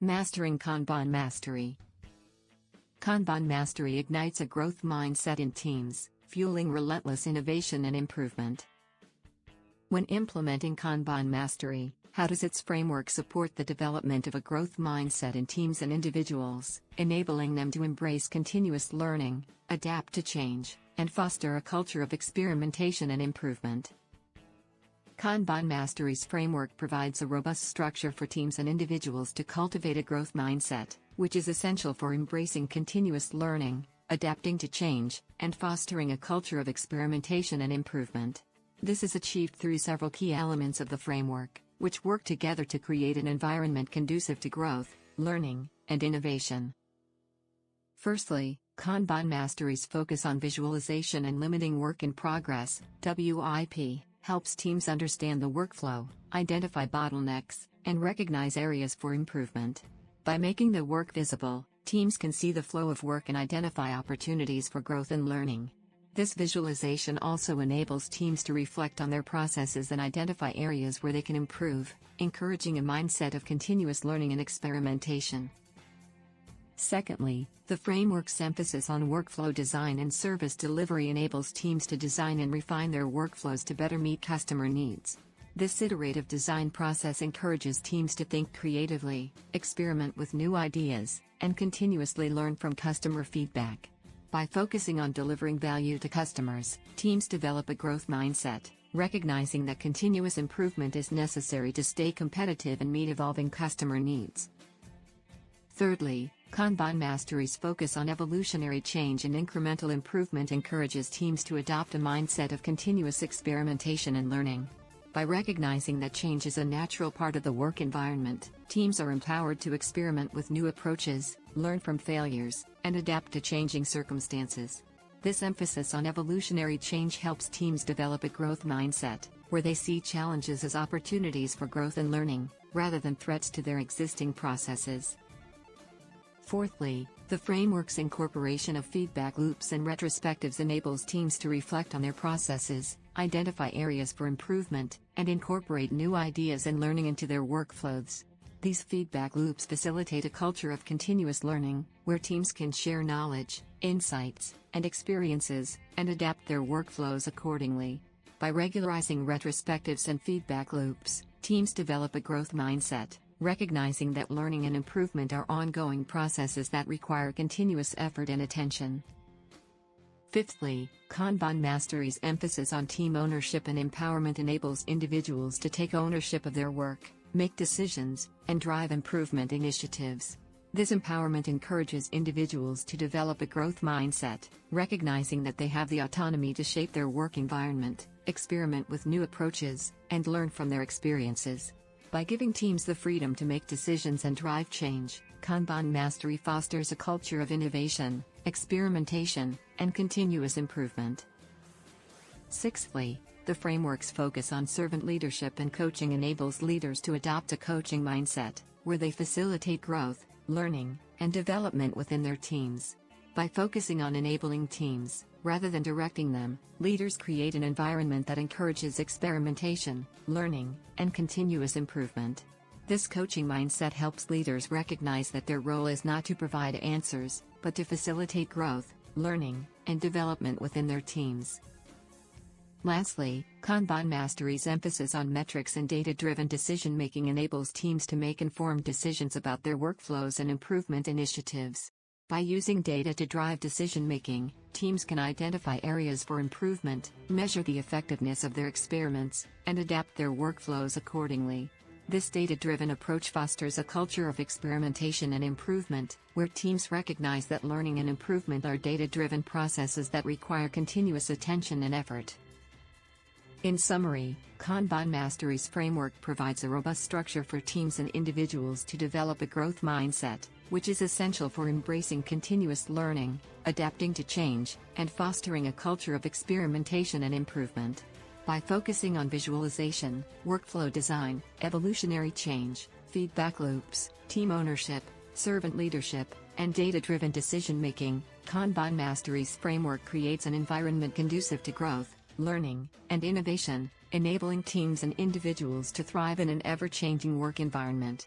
Mastering Kanban Mastery. Kanban Mastery ignites a growth mindset in teams, fueling relentless innovation and improvement. When implementing Kanban Mastery, how does its framework support the development of a growth mindset in teams and individuals, enabling them to embrace continuous learning, adapt to change, and foster a culture of experimentation and improvement? Kanban Mastery's framework provides a robust structure for teams and individuals to cultivate a growth mindset, which is essential for embracing continuous learning, adapting to change, and fostering a culture of experimentation and improvement. This is achieved through several key elements of the framework, which work together to create an environment conducive to growth, learning, and innovation. Firstly, Kanban Mastery's focus on visualization and limiting work in progress, WIP, helps teams understand the workflow, identify bottlenecks, and recognize areas for improvement. By making the work visible, teams can see the flow of work and identify opportunities for growth and learning. This visualization also enables teams to reflect on their processes and identify areas where they can improve, encouraging a mindset of continuous learning and experimentation. Secondly, the framework's emphasis on workflow design and service delivery enables teams to design and refine their workflows to better meet customer needs. This iterative design process encourages teams to think creatively, experiment with new ideas, and continuously learn from customer feedback. By focusing on delivering value to customers, teams develop a growth mindset, recognizing that continuous improvement is necessary to stay competitive and meet evolving customer needs. Thirdly, Kanban Mastery's focus on evolutionary change and incremental improvement encourages teams to adopt a mindset of continuous experimentation and learning. By recognizing that change is a natural part of the work environment, teams are empowered to experiment with new approaches, learn from failures, and adapt to changing circumstances. This emphasis on evolutionary change helps teams develop a growth mindset, where they see challenges as opportunities for growth and learning, rather than threats to their existing processes. Fourthly, the framework's incorporation of feedback loops and retrospectives enables teams to reflect on their processes, identify areas for improvement, and incorporate new ideas and learning into their workflows. These feedback loops facilitate a culture of continuous learning, where teams can share knowledge, insights, and experiences, and adapt their workflows accordingly. By regularizing retrospectives and feedback loops, teams develop a growth mindset, recognizing that learning and improvement are ongoing processes that require continuous effort and attention. Fifthly, Kanban Mastery's emphasis on team ownership and empowerment enables individuals to take ownership of their work, make decisions, and drive improvement initiatives. This empowerment encourages individuals to develop a growth mindset, recognizing that they have the autonomy to shape their work environment, experiment with new approaches, and learn from their experiences. By giving teams the freedom to make decisions and drive change, Kanban Mastery fosters a culture of innovation, experimentation, and continuous improvement. Sixthly, the framework's focus on servant leadership and coaching enables leaders to adopt a coaching mindset, where they facilitate growth, learning, and development within their teams. By focusing on enabling teams, rather than directing them, leaders create an environment that encourages experimentation, learning, and continuous improvement. This coaching mindset helps leaders recognize that their role is not to provide answers, but to facilitate growth, learning, and development within their teams. Lastly, Kanban Mastery's emphasis on metrics and data-driven decision-making enables teams to make informed decisions about their workflows and improvement initiatives. By using data to drive decision-making, teams can identify areas for improvement, measure the effectiveness of their experiments, and adapt their workflows accordingly. This data-driven approach fosters a culture of experimentation and improvement, where teams recognize that learning and improvement are data-driven processes that require continuous attention and effort. In summary, Kanban Mastery's framework provides a robust structure for teams and individuals to develop a growth mindset, which is essential for embracing continuous learning, adapting to change, and fostering a culture of experimentation and improvement. By focusing on visualization, workflow design, evolutionary change, feedback loops, team ownership, servant leadership, and data-driven decision-making, Kanban Mastery's framework creates an environment conducive to growth, learning, and innovation, enabling teams and individuals to thrive in an ever-changing work environment.